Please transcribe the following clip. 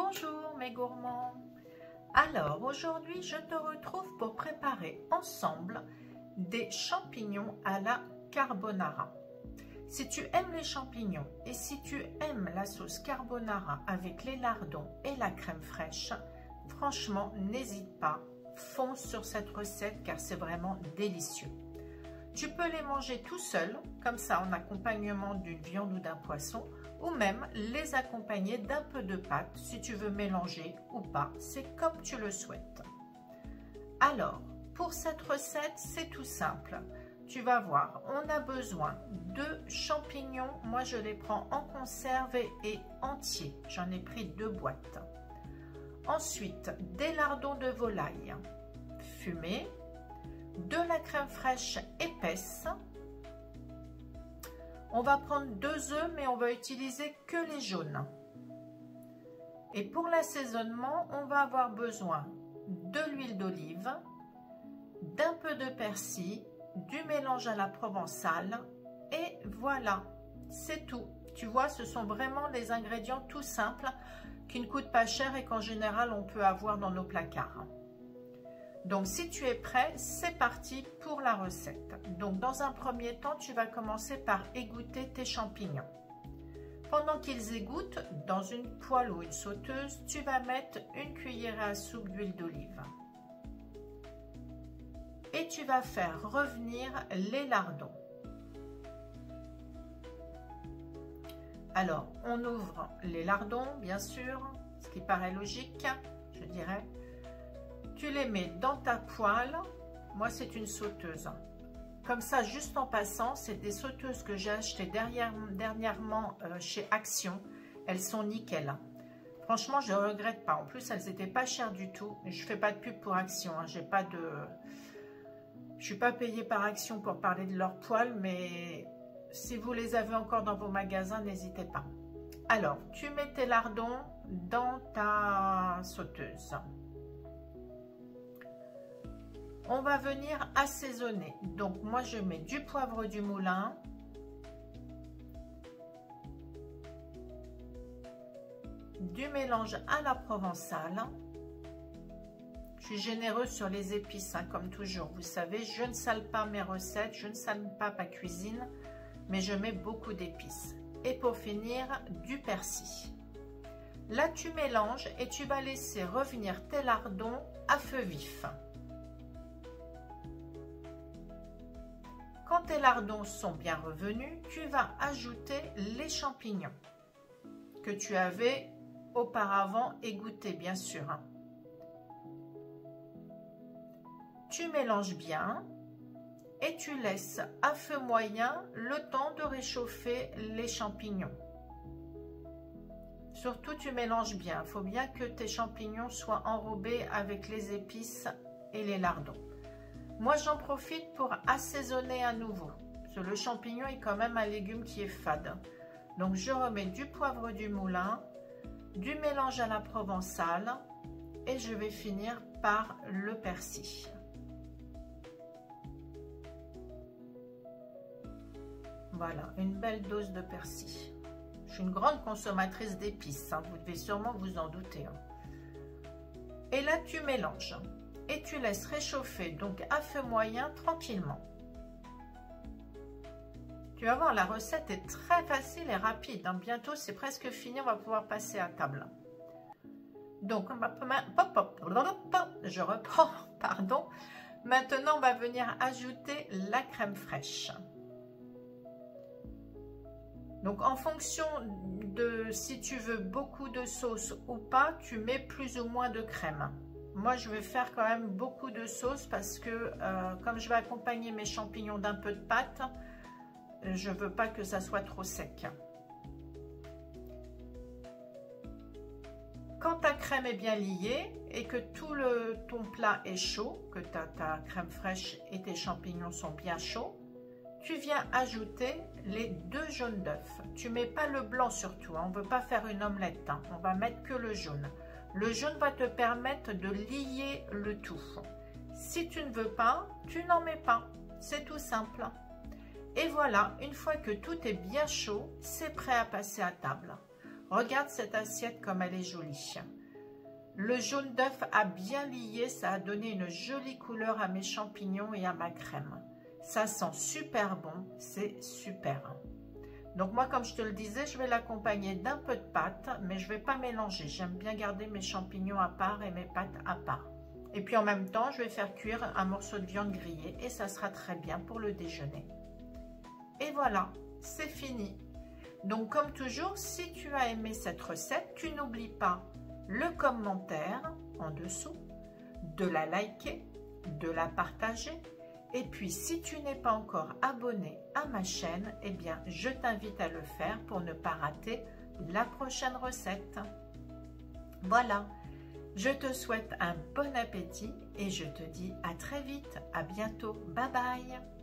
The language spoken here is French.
Bonjour mes gourmands. Alors aujourd'hui je te retrouve pour préparer ensemble des champignons à la carbonara. Si tu aimes les champignons et si tu aimes la sauce carbonara avec les lardons et la crème fraîche, franchement n'hésite pas, fonce sur cette recette car c'est vraiment délicieux. Tu peux les manger tout seul, comme ça en accompagnement d'une viande ou d'un poisson, ou même les accompagner d'un peu de pâte si tu veux mélanger ou pas, c'est comme tu le souhaites. Alors, pour cette recette, c'est tout simple. Tu vas voir, on a besoin de champignons, moi je les prends en conserve et entiers, j'en ai pris 2 boîtes. Ensuite, des lardons de volaille fumés, de la crème fraîche épaisse. On va prendre 2 œufs, mais on va utiliser que les jaunes. Et pour l'assaisonnement, on va avoir besoin de l'huile d'olive, d'un peu de persil, du mélange à la provençale, et voilà, c'est tout. Tu vois, ce sont vraiment des ingrédients tout simples qui ne coûtent pas cher et qu'en général, on peut avoir dans nos placards. Donc, si tu es prêt, c'est parti pour la recette. Donc, dans un premier temps, tu vas commencer par égoutter tes champignons. Pendant qu'ils égouttent, dans une poêle ou une sauteuse, tu vas mettre une cuillère à soupe d'huile d'olive. Et tu vas faire revenir les lardons. Alors, on ouvre les lardons, bien sûr, ce qui paraît logique, je dirais. Tu les mets dans ta poêle. Moi, c'est une sauteuse. Comme ça, juste en passant, c'est des sauteuses que j'ai achetées dernièrement chez Action. Elles sont nickel. Franchement, je ne regrette pas. En plus, elles n'étaient pas chères du tout. Je ne fais pas de pub pour Action. Hein. Je ne suis pas payée par Action pour parler de leurs poêles, mais si vous les avez encore dans vos magasins, n'hésitez pas. Alors, tu mets tes lardons dans ta sauteuse. On va venir assaisonner. Donc, moi, je mets du poivre du moulin, du mélange à la provençale. Je suis généreuse sur les épices, hein, comme toujours. Vous savez, je ne sale pas mes recettes, je ne sale pas ma cuisine, mais je mets beaucoup d'épices. Et pour finir, du persil. Là, tu mélanges et tu vas laisser revenir tes lardons à feu vif. Quand tes lardons sont bien revenus, tu vas ajouter les champignons que tu avais auparavant égouttés, bien sûr. Tu mélanges bien et tu laisses à feu moyen le temps de réchauffer les champignons. Surtout, tu mélanges bien. Il faut bien que tes champignons soient enrobés avec les épices et les lardons. Moi, j'en profite pour assaisonner à nouveau. Parce que le champignon est quand même un légume qui est fade. Donc, je remets du poivre du moulin, du mélange à la provençale et je vais finir par le persil. Voilà, une belle dose de persil. Je suis une grande consommatrice d'épices, hein, vous devez sûrement vous en douter. Hein. Et là, tu mélanges. Et tu laisses réchauffer donc à feu moyen tranquillement. Tu vas voir, la recette est très facile et rapide. Hein. Bientôt, c'est presque fini. On va pouvoir passer à table. Donc, je reprends, pardon. Maintenant, on va venir ajouter la crème fraîche. Donc, en fonction de si tu veux beaucoup de sauce ou pas, tu mets plus ou moins de crème. Moi, je vais faire quand même beaucoup de sauce parce que comme je vais accompagner mes champignons d'un peu de pâte, je ne veux pas que ça soit trop sec. Quand ta crème est bien liée et que ton plat est chaud, que ta crème fraîche et tes champignons sont bien chauds, tu viens ajouter les 2 jaunes d'œufs. Tu ne mets pas le blanc surtout, hein, on ne veut pas faire une omelette, hein, on va mettre que le jaune. Le jaune va te permettre de lier le tout. Si tu ne veux pas, tu n'en mets pas. C'est tout simple. Et voilà, une fois que tout est bien chaud, c'est prêt à passer à table. Regarde cette assiette comme elle est jolie. Le jaune d'œuf a bien lié, ça a donné une jolie couleur à mes champignons et à ma crème. Ça sent super bon, c'est super. Donc moi, comme je te le disais, je vais l'accompagner d'un peu de pâte, mais je ne vais pas mélanger. J'aime bien garder mes champignons à part et mes pâtes à part. Et puis en même temps, je vais faire cuire un morceau de viande grillée et ça sera très bien pour le déjeuner. Et voilà, c'est fini. Donc comme toujours, si tu as aimé cette recette, tu n'oublies pas le commentaire en dessous, de la liker, de la partager. Et puis, si tu n'es pas encore abonné à ma chaîne, eh bien, je t'invite à le faire pour ne pas rater la prochaine recette. Voilà, je te souhaite un bon appétit et je te dis à très vite. À bientôt. Bye bye.